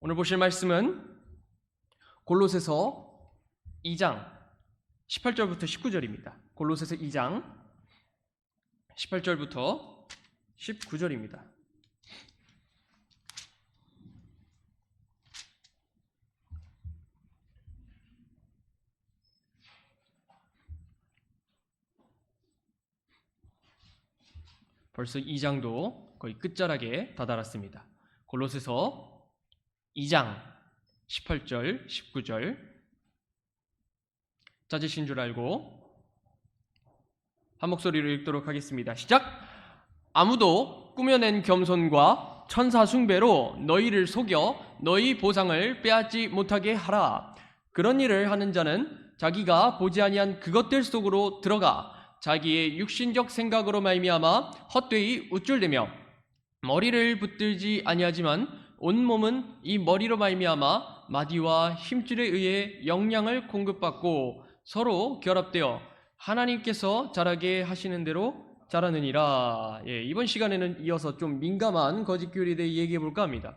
오늘 보실 말씀은 골로새서 2장 18절부터 19절입니다. 골로새서 2장 18절부터 19절입니다. 벌써 2장도 거의 끝자락에 다다랐습니다. 골로새서 2장 18절, 19절 찾으신 줄 알고 한 목소리로 읽도록 하겠습니다. 시작! 아무도 꾸며낸 겸손과 천사 숭배로 너희를 속여 너희 보상을 빼앗지 못하게 하라. 그런 일을 하는 자는 자기가 보지 아니한 그것들 속으로 들어가 자기의 육신적 생각으로 말미암아 헛되이 우쭐대며 머리를 붙들지 아니하지만 온몸은 이 머리로 말미암아 마디와 힘줄에 의해 영양을 공급받고 서로 결합되어 하나님께서 자라게 하시는 대로 자라느니라. 이번 시간에는 이어서 좀 민감한 거짓 교리에 대해 얘기해 볼까 합니다.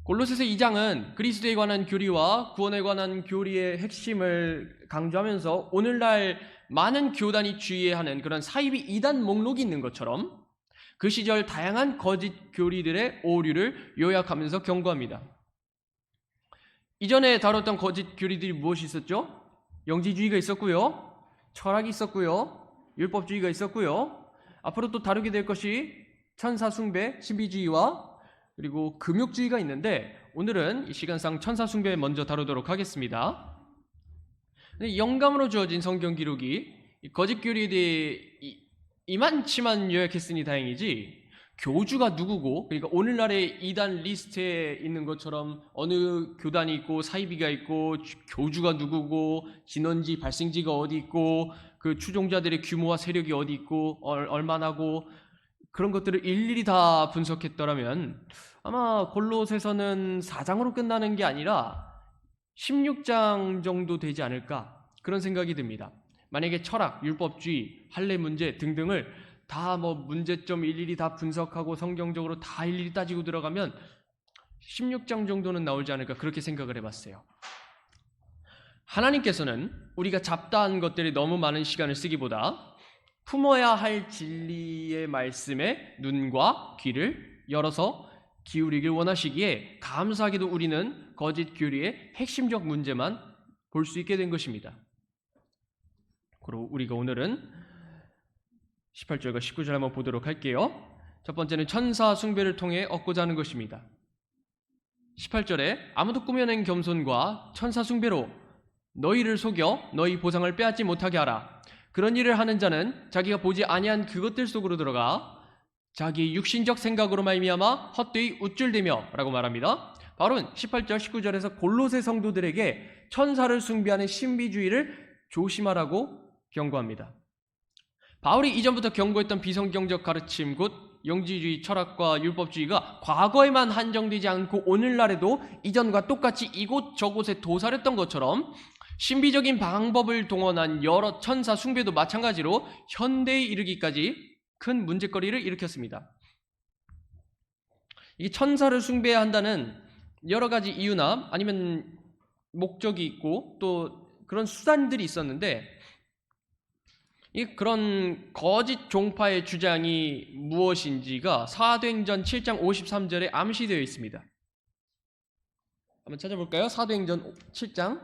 골로새서 2장은 그리스도에 관한 교리와 구원에 관한 교리의 핵심을 강조하면서 오늘날 많은 교단이 주의하는 그런 사이비 이단 목록이 있는 것처럼 그 시절 다양한 거짓 교리들의 오류를 요약하면서 경고합니다. 이전에 다뤘던 거짓 교리들이 무엇이 있었죠? 영지주의가 있었고요, 철학이 있었고요, 율법주의가 있었고요. 앞으로 또 다루게 될 것이 천사 숭배, 신비주의와 그리고 금욕주의가 있는데 오늘은 이 시간상 천사 숭배 먼저 다루도록 하겠습니다. 영감으로 주어진 성경 기록이 거짓 교리에 대해 이만치만 요약했으니 다행이지 교주가 누구고, 그러니까 오늘날의 이단 리스트에 있는 것처럼 어느 교단이 있고 사이비가 있고 교주가 누구고 진원지 발생지가 어디 있고 그 추종자들의 규모와 세력이 어디 있고 얼마나고 그런 것들을 일일이 다 분석했더라면 아마 골로새서는 4장으로 끝나는 게 아니라 16장 정도 되지 않을까 그런 생각이 듭니다. 만약에 철학, 율법주의, 할례 문제 등등을 다 문제점 일일이 다 분석하고 성경적으로 다 일일이 따지고 들어가면 16장 정도는 나오지 않을까 그렇게 생각을 해봤어요. 하나님께서는 우리가 잡다한 것들이 너무 많은 시간을 쓰기보다 품어야 할 진리의 말씀에 눈과 귀를 열어서 기울이길 원하시기에 감사하게도 우리는 거짓 교리의 핵심적 문제만 볼 수 있게 된 것입니다. 그리고 우리가 오늘은 18절과 19절 한번 보도록 할게요. 첫 번째는 천사 숭배를 통해 얻고자 하는 것입니다. 18절에 아무도 꾸며낸 겸손과 천사 숭배로 너희를 속여 너희 보상을 빼앗지 못하게 하라. 그런 일을 하는 자는 자기가 보지 아니한 그것들 속으로 들어가 자기 육신적 생각으로 말미암아 헛되이 우쭐대며 라고 말합니다. 바울은 18절 19절에서 골로새 성도들에게 천사를 숭배하는 신비주의를 조심하라고 경고합니다. 바울이 이전부터 경고했던 비성경적 가르침 곧 영지주의, 철학과 율법주의가 과거에만 한정되지 않고 오늘날에도 이전과 똑같이 이곳저곳에 도사렸던 것처럼 신비적인 방법을 동원한 여러 천사 숭배도 마찬가지로 현대에 이르기까지 큰 문제거리를 일으켰습니다. 이 천사를 숭배해야 한다는 여러 가지 이유나 아니면 목적이 있고 또 그런 수단들이 있었는데 그런 거짓 종파의 주장이 무엇인지가 사도행전 7장 53절에 암시되어 있습니다. 한번 찾아볼까요? 사도행전 7장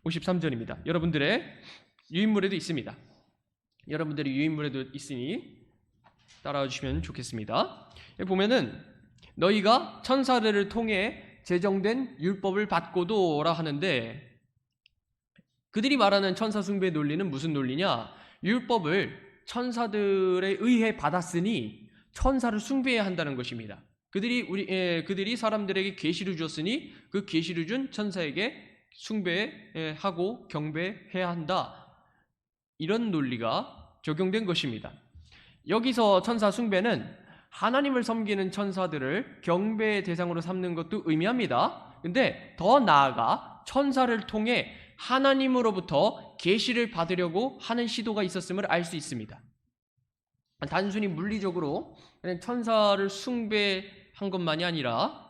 53절입니다. 여러분들의 유인물에도 있습니다. 여러분들의 유인물에도 있으니 따라와 주시면 좋겠습니다. 여기 보면은 너희가 천사들을 통해 제정된 율법을 받고도라 하는데 그들이 말하는 천사 숭배의 논리는 무슨 논리냐? 율법을 천사들에 의해 받았으니 천사를 숭배해야 한다는 것입니다. 그들이 사람들에게 계시를 주었으니 그 계시를 준 천사에게 숭배하고 경배해야 한다. 이런 논리가 적용된 것입니다. 여기서 천사 숭배는 하나님을 섬기는 천사들을 경배의 대상으로 삼는 것도 의미합니다. 근데 더 나아가 천사를 통해 하나님으로부터 계시를 받으려고 하는 시도가 있었음을 알 수 있습니다. 단순히 물리적으로 천사를 숭배한 것만이 아니라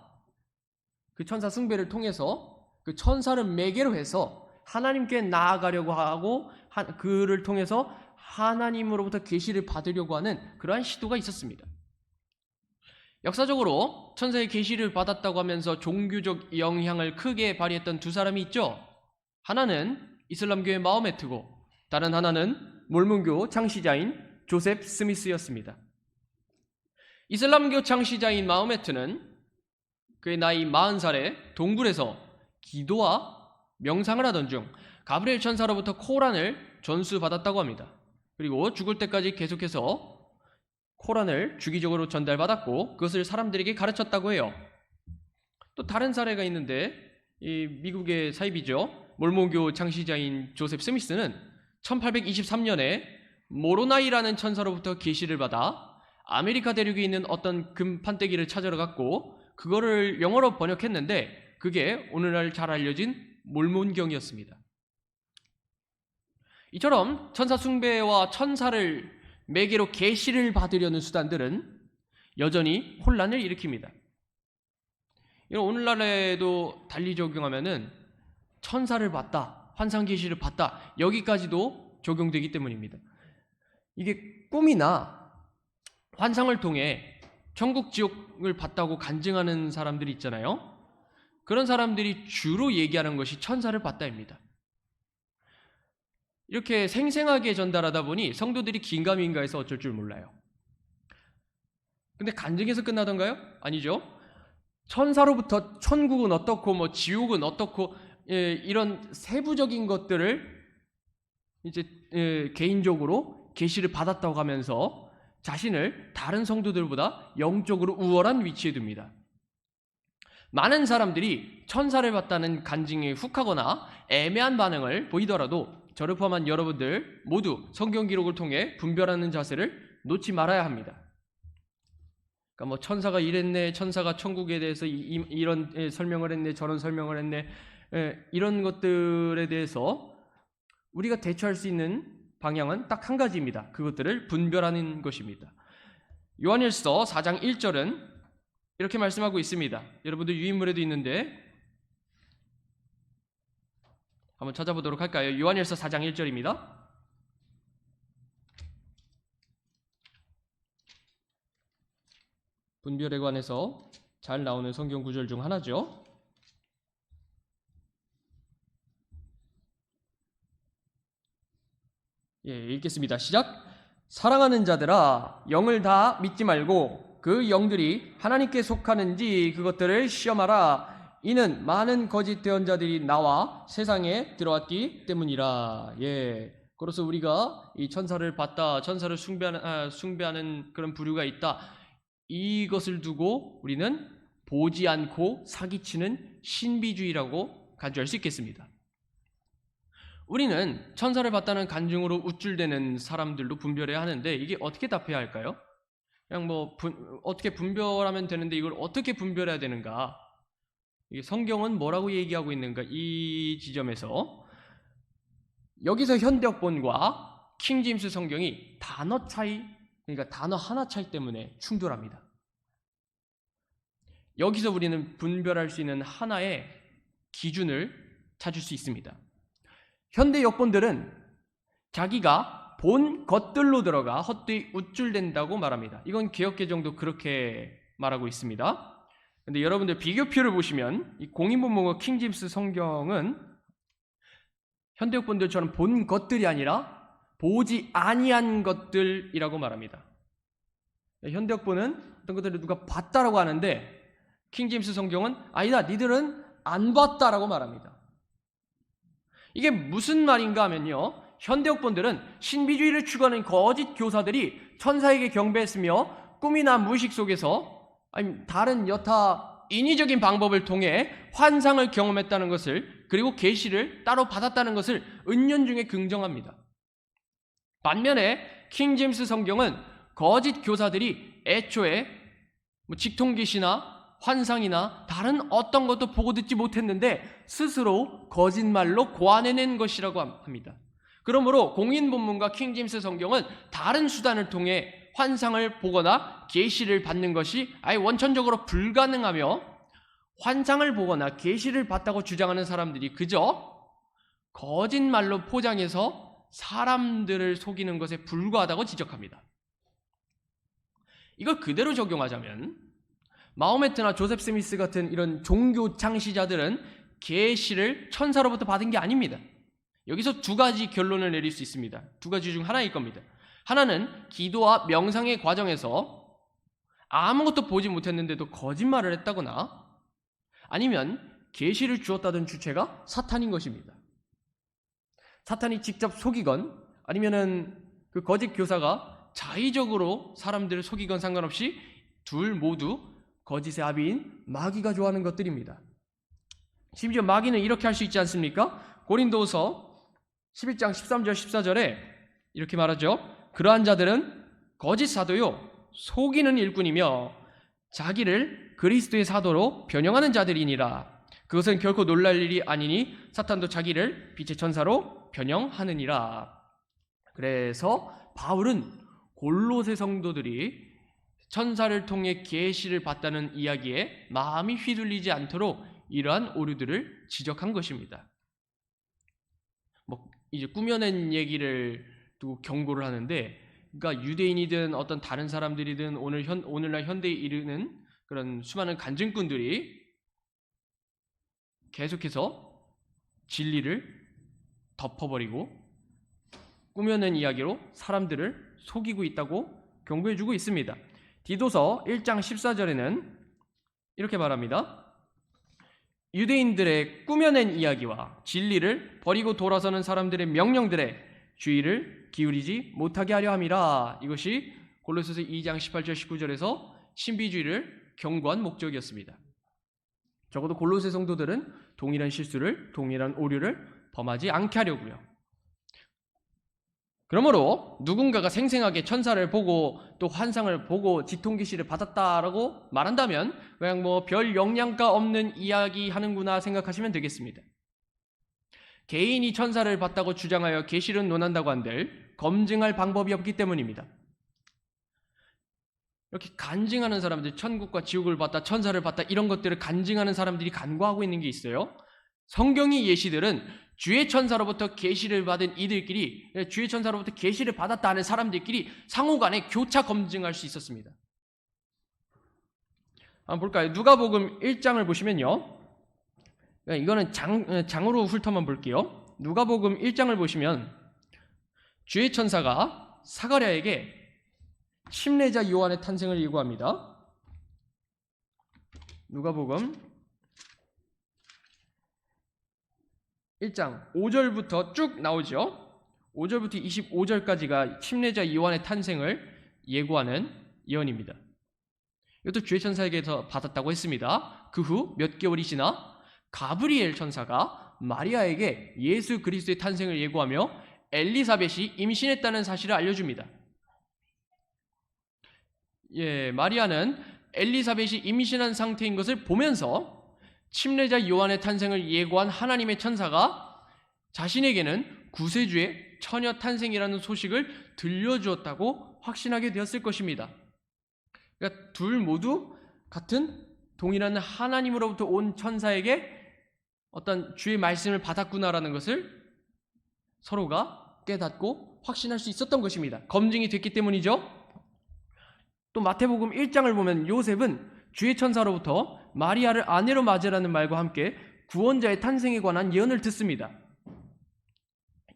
그 천사 숭배를 통해서 그 천사를 매개로 해서 하나님께 나아가려고 하고 그를 통해서 하나님으로부터 계시를 받으려고 하는 그러한 시도가 있었습니다. 역사적으로 천사의 계시를 받았다고 하면서 종교적 영향을 크게 발휘했던 두 사람이 있죠. 하나는 이슬람교의 마호메트고 다른 하나는 몰몬교 창시자인 조셉 스미스였습니다. 이슬람교 창시자인 마호메트는 그의 나이 40살에 동굴에서 기도와 명상을 하던 중 가브리엘 천사로부터 코란을 전수받았다고 합니다. 그리고 죽을 때까지 계속해서 코란을 주기적으로 전달받았고 그것을 사람들에게 가르쳤다고 해요. 또 다른 사례가 있는데 이 미국의 사입이죠. 몰몬교 창시자인 조셉 스미스는 1823년에 모로나이라는 천사로부터 계시를 받아 아메리카 대륙에 있는 어떤 금 판때기를 찾으러 갔고 그거를 영어로 번역했는데 그게 오늘날 잘 알려진 몰몬경이었습니다. 이처럼 천사 숭배와 천사를 매개로 계시를 받으려는 수단들은 여전히 혼란을 일으킵니다. 이런 오늘날에도 달리 적용하면은 천사를 봤다, 환상 계시를 봤다 여기까지도 적용되기 때문입니다. 이게 꿈이나 환상을 통해 천국 지옥을 봤다고 간증하는 사람들이 있잖아요. 그런 사람들이 주로 얘기하는 것이 천사를 봤다입니다. 이렇게 생생하게 전달하다 보니 성도들이 긴가민가해서 어쩔 줄 몰라요. 근데 간증에서 끝나던가요? 아니죠. 천사로부터 천국은 어떻고 뭐 지옥은 어떻고 이런 세부적인 것들을 이제 개인적으로 계시를 받았다고 하면서 자신을 다른 성도들보다 영적으로 우월한 위치에 둡니다. 많은 사람들이 천사를 봤다는 간증에 훅하거나 애매한 반응을 보이더라도 저를 포함한 여러분들 모두 성경 기록을 통해 분별하는 자세를 놓지 말아야 합니다. 그러니까 뭐 천사가 이랬네, 천사가 천국에 대해서 이런 설명을 했네, 저런 설명을 했네, 이런 것들에 대해서 우리가 대처할 수 있는 방향은 딱 한 가지입니다. 그것들을 분별하는 것입니다. 요한일서 4장 1절은 이렇게 말씀하고 있습니다. 여러분들 유인물에도 있는데 한번 찾아보도록 할까요? 요한일서 4장 1절입니다. 분별에 관해서 잘 나오는 성경 구절 중 하나죠. 읽겠습니다. 시작. 사랑하는 자들아, 영을 다 믿지 말고 그 영들이 하나님께 속하는지 그것들을 시험하라. 이는 많은 거짓 대언자들이 나와 세상에 들어왔기 때문이라. 그래서 우리가 이 천사를 봤다, 천사를 숭배하는 그런 부류가 있다. 이것을 두고 우리는 보지 않고 사기치는 신비주의라고 간주할 수 있겠습니다. 우리는 천사를 봤다는 간증으로 우쭐대는 사람들도 분별해야 하는데 이게 어떻게 답해야 할까요? 그냥 어떻게 분별하면 되는데 이걸 어떻게 분별해야 되는가? 이게 성경은 뭐라고 얘기하고 있는가? 이 지점에서 여기서 현대역본과 킹제임스 성경이 단어 차이, 그러니까 단어 하나 차이 때문에 충돌합니다. 여기서 우리는 분별할 수 있는 하나의 기준을 찾을 수 있습니다. 현대 역본들은 자기가 본 것들로 들어가 헛되이 우쭐댄다고 말합니다. 이건 개역개정도 그렇게 말하고 있습니다. 근데 여러분들 비교표를 보시면 이 공인본문과 킹제임스 성경은 현대역본들처럼 본 것들이 아니라 보지 아니한 것들이라고 말합니다. 현대역본은 어떤 것들을 누가 봤다라고 하는데 킹제임스 성경은 아니다, 니들은 안 봤다라고 말합니다. 이게 무슨 말인가 하면요, 현대역본들은 신비주의를 추구하는 거짓 교사들이 천사에게 경배했으며 꿈이나 무의식 속에서 다른 여타 인위적인 방법을 통해 환상을 경험했다는 것을, 그리고 계시를 따로 받았다는 것을 은연중에 긍정합니다. 반면에 킹제임스 성경은 거짓 교사들이 애초에 직통계시나 환상이나 다른 어떤 것도 보고 듣지 못했는데 스스로 거짓말로 고안해낸 것이라고 합니다. 그러므로 공인본문과 킹제임스 성경은 다른 수단을 통해 환상을 보거나 계시를 받는 것이 아예 원천적으로 불가능하며 환상을 보거나 계시를 봤다고 주장하는 사람들이 그저 거짓말로 포장해서 사람들을 속이는 것에 불과하다고 지적합니다. 이걸 그대로 적용하자면 마호메트나 조셉 스미스 같은 이런 종교 창시자들은 계시를 천사로부터 받은 게 아닙니다. 여기서 두 가지 결론을 내릴 수 있습니다. 두 가지 중 하나일 겁니다. 하나는 기도와 명상의 과정에서 아무것도 보지 못했는데도 거짓말을 했다거나 아니면 계시를 주었다던 주체가 사탄인 것입니다. 사탄이 직접 속이건 아니면은 그 거짓 교사가 자의적으로 사람들을 속이건 상관없이 둘 모두 거짓의 아비인 마귀가 좋아하는 것들입니다. 심지어 마귀는 이렇게 할 수 있지 않습니까? 고린도서 11장 13절 14절에 이렇게 말하죠. 그러한 자들은 거짓 사도요 속이는 일꾼이며 자기를 그리스도의 사도로 변형하는 자들이니라. 그것은 결코 놀랄 일이 아니니 사탄도 자기를 빛의 천사로 변형하느니라. 그래서 바울은 골로새 성도들이 천사를 통해 계시를 받다는 이야기에 마음이 휘둘리지 않도록 이러한 오류들을 지적한 것입니다. 이제 꾸며낸 얘기를 두고 경고를 하는데, 그러니까 유대인이든 어떤 다른 사람들이든 오늘날 현대에 이르는 그런 수많은 간증꾼들이 계속해서 진리를 덮어버리고 꾸며낸 이야기로 사람들을 속이고 있다고 경고해주고 있습니다. 디도서 1장 14절에는 이렇게 말합니다. 유대인들의 꾸며낸 이야기와 진리를 버리고 돌아서는 사람들의 명령들에 주의를 기울이지 못하게 하려 함이라. 이것이 골로새서 2장 18절 19절에서 신비주의를 경고한 목적이었습니다. 적어도 골로새 성도들은 동일한 실수를, 동일한 오류를 범하지 않게 하려고요. 그러므로 누군가가 생생하게 천사를 보고 또 환상을 보고 지통계시를 받았다라고 말한다면 그냥 별 영양가 없는 이야기 하는구나 생각하시면 되겠습니다. 개인이 천사를 봤다고 주장하여 계시를 논한다고 한들 검증할 방법이 없기 때문입니다. 이렇게 간증하는 사람들, 천국과 지옥을 봤다, 천사를 봤다 이런 것들을 간증하는 사람들이 간과하고 있는 게 있어요. 성경의 예시들은 주의 천사로부터 계시를 받은 이들끼리, 주의 천사로부터 계시를 받았다 하는 사람들끼리 상호간에 교차 검증할 수 있었습니다. 한번 볼까요? 누가복음 1장을 보시면요, 이거는 장으로 훑어만 볼게요. 누가복음 1장을 보시면 주의 천사가 사가랴에게 침례자 요한의 탄생을 예고합니다. 누가복음 1장 5절부터 쭉 나오죠. 5절부터 25절까지가 침례자 요한의 탄생을 예고하는 예언입니다. 이것도 주의 천사에게서 받았다고 했습니다. 그 후 몇 개월이 지나 가브리엘 천사가 마리아에게 예수 그리스도의 탄생을 예고하며 엘리사벳이 임신했다는 사실을 알려줍니다. 마리아는 엘리사벳이 임신한 상태인 것을 보면서 침례자 요한의 탄생을 예고한 하나님의 천사가 자신에게는 구세주의 처녀 탄생이라는 소식을 들려주었다고 확신하게 되었을 것입니다. 그러니까 둘 모두 같은 동일한 하나님으로부터 온 천사에게 어떤 주의 말씀을 받았구나라는 것을 서로가 깨닫고 확신할 수 있었던 것입니다. 검증이 됐기 때문이죠. 또 마태복음 1장을 보면 요셉은 주의 천사로부터 마리아를 아내로 맞으라는 말과 함께 구원자의 탄생에 관한 예언을 듣습니다.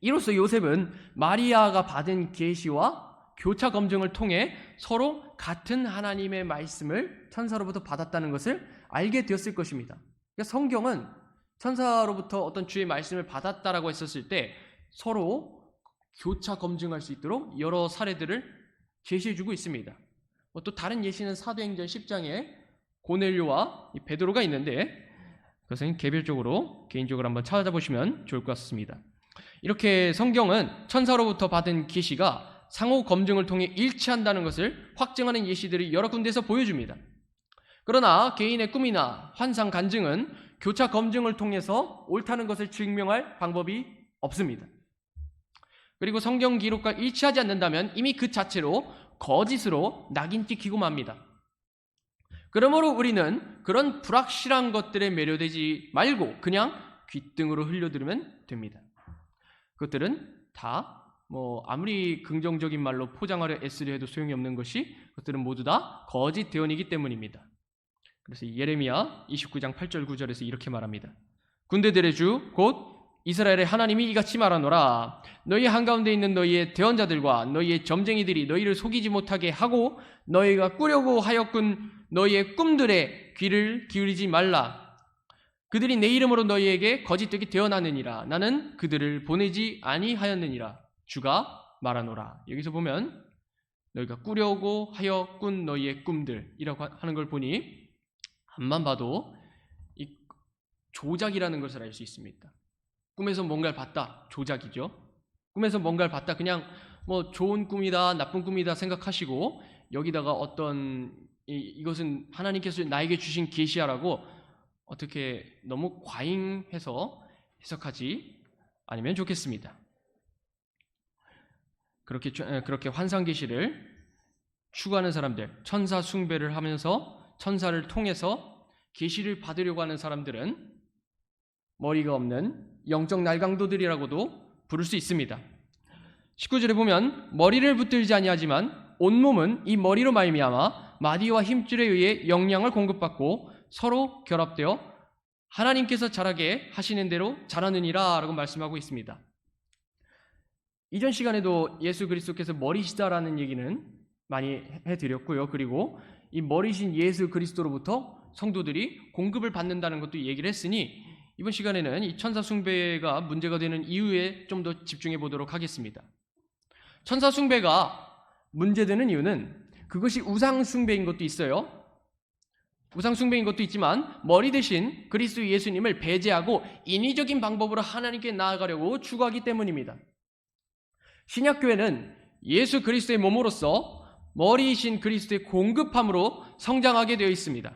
이로써 요셉은 마리아가 받은 계시와 교차 검증을 통해 서로 같은 하나님의 말씀을 천사로부터 받았다는 것을 알게 되었을 것입니다. 그러니까 성경은 천사로부터 어떤 주의 말씀을 받았다라고 했었을 때 서로 교차 검증할 수 있도록 여러 사례들을 제시해주고 있습니다. 또 다른 예시는 사도행전 10장에 고넬료와 베드로가 있는데 그것은 개별적으로 개인적으로 한번 찾아보시면 좋을 것 같습니다. 이렇게 성경은 천사로부터 받은 계시가 상호 검증을 통해 일치한다는 것을 확증하는 예시들이 여러 군데에서 보여줍니다. 그러나 개인의 꿈이나 환상 간증은 교차 검증을 통해서 옳다는 것을 증명할 방법이 없습니다. 그리고 성경 기록과 일치하지 않는다면 이미 그 자체로 거짓으로 낙인 찍히고 맙니다. 그러므로 우리는 그런 불확실한 것들에 매료되지 말고 그냥 귓등으로 흘려들으면 됩니다. 그것들은 다 아무리 긍정적인 말로 포장하려 애쓰려 해도 소용이 없는 것이 그것들은 모두 다 거짓 대언이기 때문입니다. 그래서 예레미야 29장 8절 9절에서 이렇게 말합니다. 군대들의 주 곧 이스라엘의 하나님이 이같이 말하노라. 너희 한가운데 있는 너희의 대언자들과 너희의 점쟁이들이 너희를 속이지 못하게 하고 너희가 꾸려고 하였군 너희의 꿈들에 귀를 기울이지 말라. 그들이 내 이름으로 너희에게 거짓되게 대언하느니라. 나는 그들을 보내지 아니하였느니라. 주가 말하노라. 여기서 보면 너희가 꾸려고 하여 꾼 너희의 꿈들이라고 하는 걸 보니 앞만 봐도 이 조작이라는 것을 알 수 있습니다. 꿈에서 뭔가를 봤다. 조작이죠. 꿈에서 뭔가를 봤다. 그냥 좋은 꿈이다, 나쁜 꿈이다 생각하시고 여기다가 어떤 이것은 하나님께서 나에게 주신 계시야라고 어떻게 너무 과잉해서 해석하지 않으면 좋겠습니다. 그렇게 환상 계시를 추구하는 사람들, 천사 숭배를 하면서 천사를 통해서 계시를 받으려고 하는 사람들은 머리가 없는 영적 날강도들이라고도 부를 수 있습니다. 19절에 보면 머리를 붙들지 아니하지만 온몸은 이 머리로 말미암아 마디와 힘줄에 의해 영양을 공급받고 서로 결합되어 하나님께서 자라게 하시는 대로 자라느니라 라고 말씀하고 있습니다. 이전 시간에도 예수 그리스도께서 머리시다라는 얘기는 많이 해드렸고요. 그리고 이 머리신 예수 그리스도로부터 성도들이 공급을 받는다는 것도 얘기를 했으니 이번 시간에는 이 천사 숭배가 문제가 되는 이유에 좀 더 집중해 보도록 하겠습니다. 천사 숭배가 문제되는 이유는 그것이 우상 숭배인 것도 있어요. 우상 숭배인 것도 있지만 머리 대신 그리스도 예수님을 배제하고 인위적인 방법으로 하나님께 나아가려고 추구하기 때문입니다. 신약교회는 예수 그리스도의 몸으로서 머리이신 그리스도의 공급함으로 성장하게 되어 있습니다.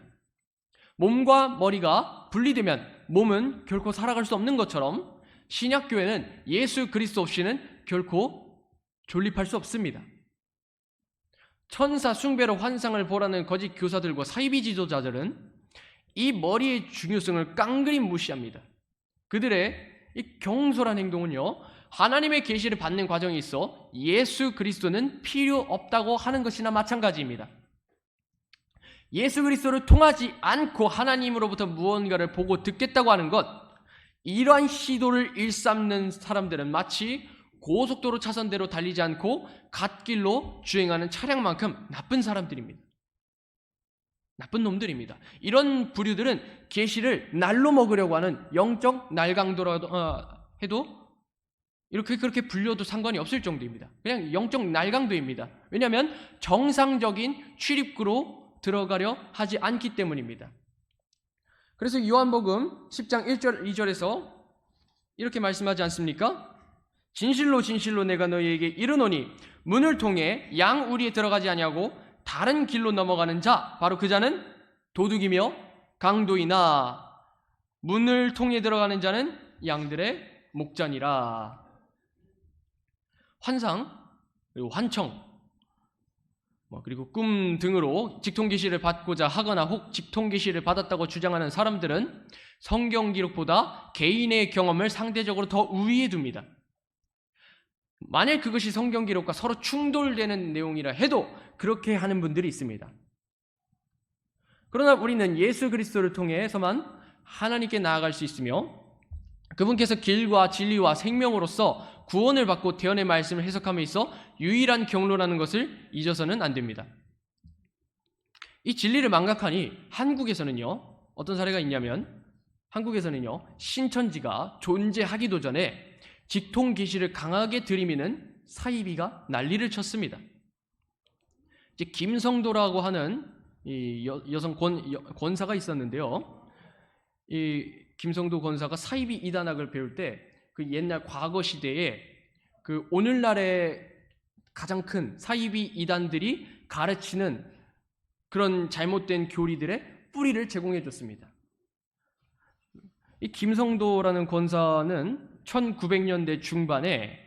몸과 머리가 분리되면 몸은 결코 살아갈 수 없는 것처럼 신약교회는 예수 그리스도 없이는 결코 존립할 수 없습니다. 천사 숭배로 환상을 보라는 거짓 교사들과 사이비 지도자들은 이 머리의 중요성을 깡그리 무시합니다. 그들의 이 경솔한 행동은요, 하나님의 계시를 받는 과정에 있어 예수 그리스도는 필요 없다고 하는 것이나 마찬가지입니다. 예수 그리스도를 통하지 않고 하나님으로부터 무언가를 보고 듣겠다고 하는 것, 이러한 시도를 일삼는 사람들은 마치 고속도로 차선대로 달리지 않고 갓길로 주행하는 차량만큼 나쁜 사람들입니다. 나쁜 놈들입니다. 이런 부류들은 계시를 날로 먹으려고 하는 영적 날강도라도 해도 그렇게 불려도 상관이 없을 정도입니다. 그냥 영적 날강도입니다. 왜냐하면 정상적인 출입구로 들어가려 하지 않기 때문입니다. 그래서 요한복음 10장 1절 2절에서 이렇게 말씀하지 않습니까? 진실로 진실로 내가 너희에게 이르노니 문을 통해 양 우리에 들어가지 아니하고 다른 길로 넘어가는 자 바로 그 자는 도둑이며 강도이나 문을 통해 들어가는 자는 양들의 목자니라. 환상 그리고 환청 그리고 꿈 등으로 직통계시를 받고자 하거나 혹 직통계시를 받았다고 주장하는 사람들은 성경 기록보다 개인의 경험을 상대적으로 더 우위에 둡니다. 만약 그것이 성경 기록과 서로 충돌되는 내용이라 해도 그렇게 하는 분들이 있습니다. 그러나 우리는 예수 그리스도를 통해서만 하나님께 나아갈 수 있으며 그분께서 길과 진리와 생명으로서 구원을 받고 대언의 말씀을 해석함에 있어 유일한 경로라는 것을 잊어서는 안 됩니다. 이 진리를 망각하니 한국에서는요, 어떤 사례가 있냐면 한국에서는요, 신천지가 존재하기도 전에 직통 계시를 강하게 들이미는 사이비가 난리를 쳤습니다. 이제 김성도라고 하는 이 여성 권사가 있었는데요. 이 김성도 권사가 사이비 이단학을 배울 때 그 옛날 과거 시대에 그 오늘날의 가장 큰 사이비 이단들이 가르치는 그런 잘못된 교리들의 뿌리를 제공해 줬습니다. 이 김성도라는 권사는 1900년대 중반에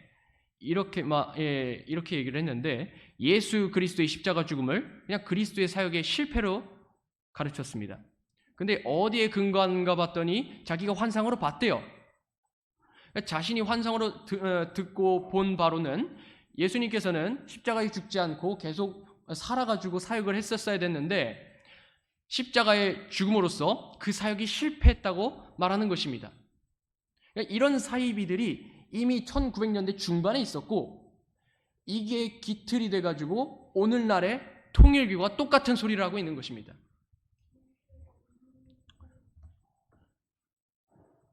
이렇게 얘기를 했는데 예수 그리스도의 십자가 죽음을 그냥 그리스도의 사역의 실패로 가르쳤습니다. 근데 어디에 근거한가 봤더니 자기가 환상으로 봤대요. 자신이 환상으로 듣고 본 바로는 예수님께서는 십자가에 죽지 않고 계속 살아가지고 사역을 했었어야 됐는데 십자가의 죽음으로써 그 사역이 실패했다고 말하는 것입니다. 이런 사이비들이 이미 1900년대 중반에 있었고 이게 기틀이 돼가지고 오늘날의 통일교가 똑같은 소리를 하고 있는 것입니다.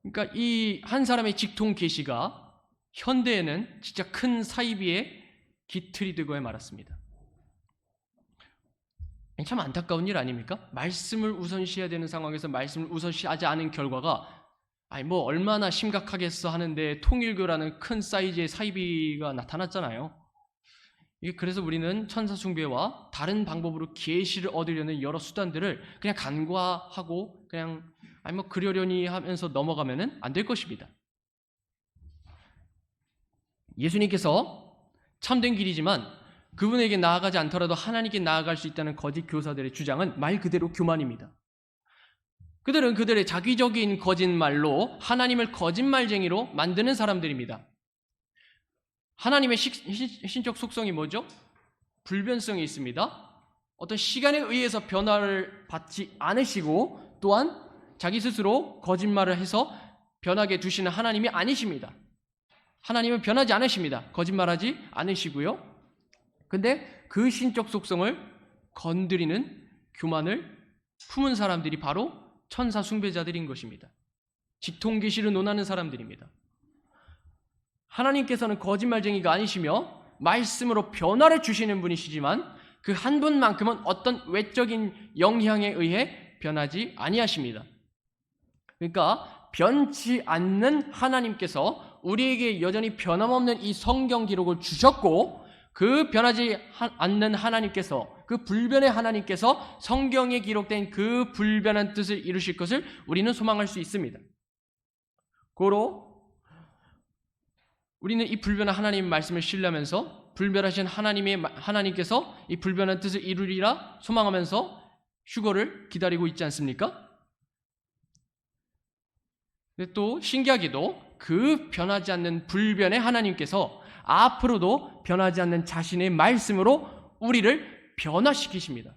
그러니까 이 한 사람의 직통 계시가 현대에는 진짜 큰 사이비의 기틀이 되고 말았습니다. 참 안타까운 일 아닙니까? 말씀을 우선시해야 되는 상황에서 말씀을 우선시하지 않은 결과가 얼마나 심각하겠어 하는데 통일교라는 큰 사이즈의 사이비가 나타났잖아요. 그래서 우리는 천사 숭배와 다른 방법으로 계시를 얻으려는 여러 수단들을 그냥 간과하고 그냥 그러려니 하면서 넘어가면은 안 될 것입니다. 예수님께서 참된 길이지만 그분에게 나아가지 않더라도 하나님께 나아갈 수 있다는 거짓 교사들의 주장은 말 그대로 교만입니다. 그들은 그들의 자기적인 거짓말로 하나님을 거짓말쟁이로 만드는 사람들입니다. 하나님의 신적 속성이 뭐죠? 불변성이 있습니다. 어떤 시간에 의해서 변화를 받지 않으시고 또한 자기 스스로 거짓말을 해서 변하게 두시는 하나님이 아니십니다. 하나님은 변하지 않으십니다. 거짓말하지 않으시고요. 근데 그 신적 속성을 건드리는 교만을 품은 사람들이 바로 천사 숭배자들인 것입니다. 직통계시를 논하는 사람들입니다. 하나님께서는 거짓말쟁이가 아니시며 말씀으로 변화를 주시는 분이시지만 그 한 분만큼은 어떤 외적인 영향에 의해 변하지 아니하십니다. 그러니까 변치 않는 하나님께서 우리에게 여전히 변함없는 이 성경 기록을 주셨고 그 변하지 않는 하나님께서 그 불변의 하나님께서 성경에 기록된 그 불변한 뜻을 이루실 것을 우리는 소망할 수 있습니다. 고로 우리는 이 불변한 하나님의 말씀을 신뢰하면서 불변하신 하나님께서 이 불변한 뜻을 이루리라 소망하면서 휴거를 기다리고 있지 않습니까? 근데 또 신기하게도 그 변하지 않는 불변의 하나님께서 앞으로도 변하지 않는 자신의 말씀으로 우리를 변화시키십니다.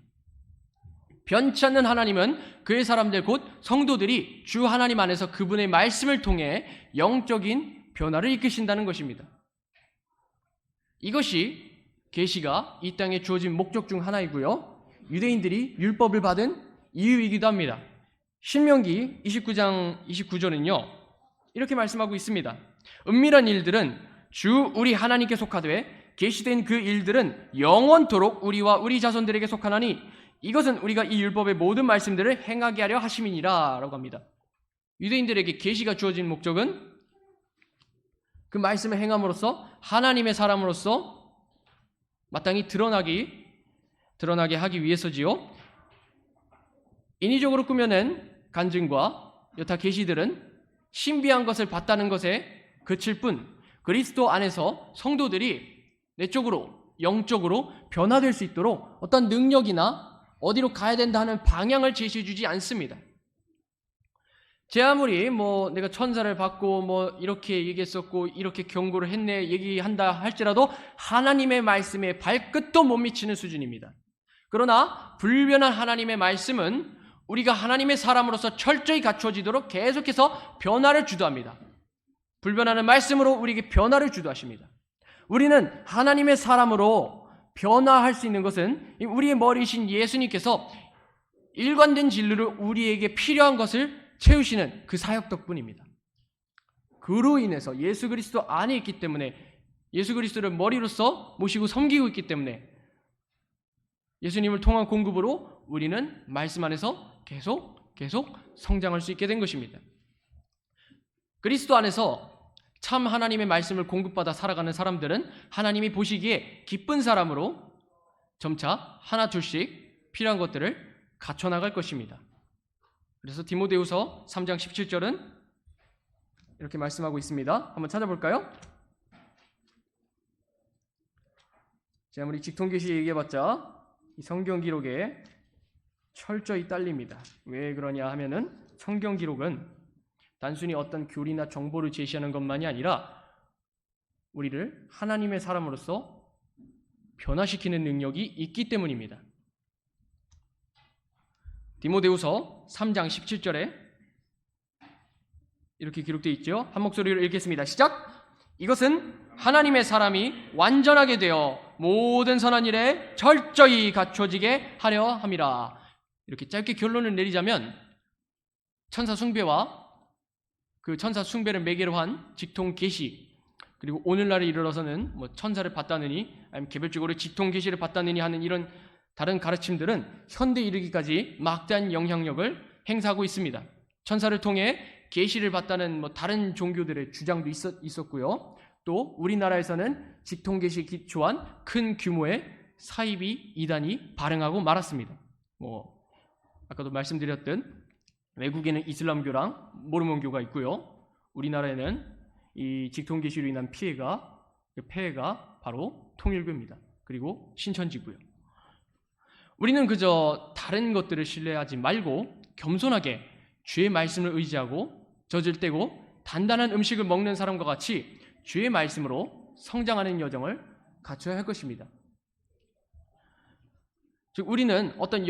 변치 않는 하나님은 그의 사람들 곧 성도들이 주 하나님 안에서 그분의 말씀을 통해 영적인 변화를 이끄신다는 것입니다. 이것이 계시가 이 땅에 주어진 목적 중 하나이고요. 유대인들이 율법을 받은 이유이기도 합니다. 신명기 29장 29절은요. 이렇게 말씀하고 있습니다. 은밀한 일들은 주 우리 하나님께 속하되 계시된 그 일들은 영원토록 우리와 우리 자손들에게 속하나니 이것은 우리가 이 율법의 모든 말씀들을 행하게 하려 하심이니라 라고 합니다. 유대인들에게 계시가 주어진 목적은 그 말씀을 행함으로써 하나님의 사람으로서 마땅히 드러나게 하기 위해서지요. 인위적으로 꾸며낸 간증과 여타 계시들은 신비한 것을 봤다는 것에 그칠 뿐 그리스도 안에서 성도들이 내적으로 영적으로 변화될 수 있도록 어떤 능력이나 어디로 가야 된다 하는 방향을 제시해 주지 않습니다. 제 아무리 내가 천사를 받고 이렇게 얘기했었고 이렇게 경고를 했네 얘기한다 할지라도 하나님의 말씀에 발끝도 못 미치는 수준입니다. 그러나 불변한 하나님의 말씀은 우리가 하나님의 사람으로서 철저히 갖춰지도록 계속해서 변화를 주도합니다. 불변하는 말씀으로 우리에게 변화를 주도하십니다. 우리는 하나님의 사람으로 변화할 수 있는 것은 우리의 머리이신 예수님께서 일관된 진리로 우리에게 필요한 것을 채우시는 그 사역 덕분입니다. 그로 인해서 예수 그리스도 안에 있기 때문에 예수 그리스도를 머리로서 모시고 섬기고 있기 때문에 예수님을 통한 공급으로 우리는 말씀 안에서 계속 성장할 수 있게 된 것입니다. 그리스도 안에서 참 하나님의 말씀을 공급받아 살아가는 사람들은 하나님이 보시기에 기쁜 사람으로 점차 하나 둘씩 필요한 것들을 갖춰나갈 것입니다. 그래서 디모데후서 3장 17절은 이렇게 말씀하고 있습니다. 한번 찾아볼까요? 제가 아무리 직통계시 얘기해봤자 이 성경 기록에 철저히 딸립니다. 왜 그러냐 하면은 성경 기록은 단순히 어떤 교리나 정보를 제시하는 것만이 아니라 우리를 하나님의 사람으로서 변화시키는 능력이 있기 때문입니다. 디모데후서 3장 17절에 이렇게 기록되어 있죠. 한 목소리로 읽겠습니다. 시작! 이것은 하나님의 사람이 완전하게 되어 모든 선한 일에 철저히 갖춰지게 하려 함이라. 이렇게 짧게 결론을 내리자면 천사 숭배와 그 천사 숭배를 매개로 한 직통 계시, 그리고 오늘날에 이르러서는 뭐 천사를 봤다느니 아니면 개별적으로 직통 계시를 봤다느니 하는 이런 다른 가르침들은 현대에 이르기까지 막대한 영향력을 행사하고 있습니다. 천사를 통해 계시를 봤다는 뭐 다른 종교들의 주장도 있었고요. 또 우리나라에서는 직통 계시에 기초한 큰 규모의 사이비 이단이 발행하고 말았습니다. 뭐 아까도 말씀드렸던 외국에는 이슬람교랑 모르몬교가 있고요. 우리나라에는 이 직통 계시로 인한 폐해가 바로 통일교입니다. 그리고 신천지고요. 우리는 그저 다른 것들을 신뢰하지 말고 겸손하게 주의 말씀을 의지하고 젖을 떼고 단단한 음식을 먹는 사람과 같이 주의 말씀으로 성장하는 여정을 갖춰야 할 것입니다. 즉 우리는 어떤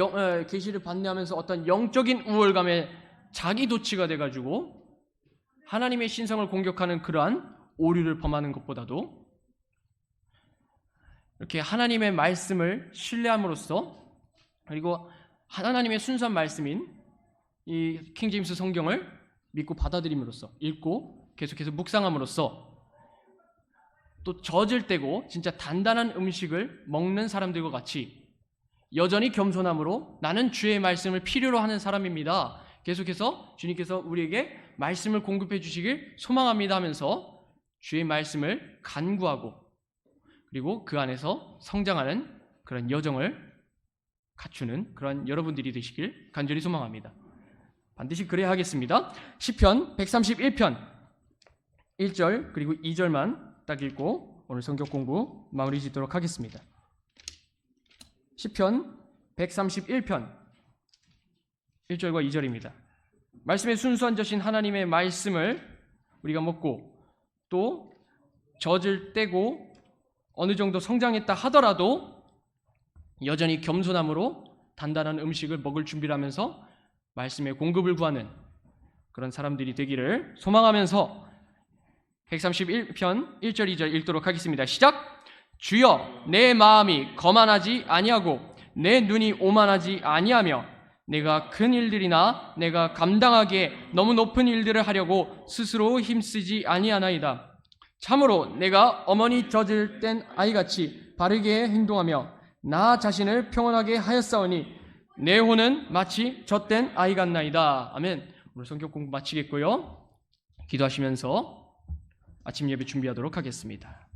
계시를 반대하면서 어떤 영적인 우월감에 자기 도취가 돼가지고 하나님의 신성을 공격하는 그러한 오류를 범하는 것보다도 이렇게 하나님의 말씀을 신뢰함으로써, 그리고 하나님의 순수한 말씀인 이 킹제임스 성경을 믿고 받아들임으로써, 읽고 계속해서 묵상함으로써 또 젖을 떼고 진짜 단단한 음식을 먹는 사람들과 같이 여전히 겸손함으로 나는 주의 말씀을 필요로 하는 사람입니다. 계속해서 주님께서 우리에게 말씀을 공급해 주시길 소망합니다 하면서 주의 말씀을 간구하고 그리고 그 안에서 성장하는 그런 여정을 갖추는 그런 여러분들이 되시길 간절히 소망합니다. 반드시 그래야 하겠습니다. 시편 131편 1절 그리고 2절만 딱 읽고 오늘 성경 공부 마무리 짓도록 하겠습니다. 시편 131편 1절과 2절입니다. 말씀의 순수한 젖인 하나님의 말씀을 우리가 먹고 또 젖을 떼고 어느 정도 성장했다 하더라도 여전히 겸손함으로 단단한 음식을 먹을 준비를 하면서 말씀의 공급을 구하는 그런 사람들이 되기를 소망하면서 131편 1절 2절 읽도록 하겠습니다. 시작! 주여 내 마음이 거만하지 아니하고 내 눈이 오만하지 아니하며 내가 큰 일들이나 내가 감당하기에 너무 높은 일들을 하려고 스스로 힘쓰지 아니하나이다. 참으로 내가 어머니 젖을 뗀 아이같이 바르게 행동하며 나 자신을 평온하게 하였사오니 내 혼은 마치 젖된 아이 같나이다. 아멘. 오늘 성경 공부 마치겠고요. 기도하시면서 아침 예배 준비하도록 하겠습니다.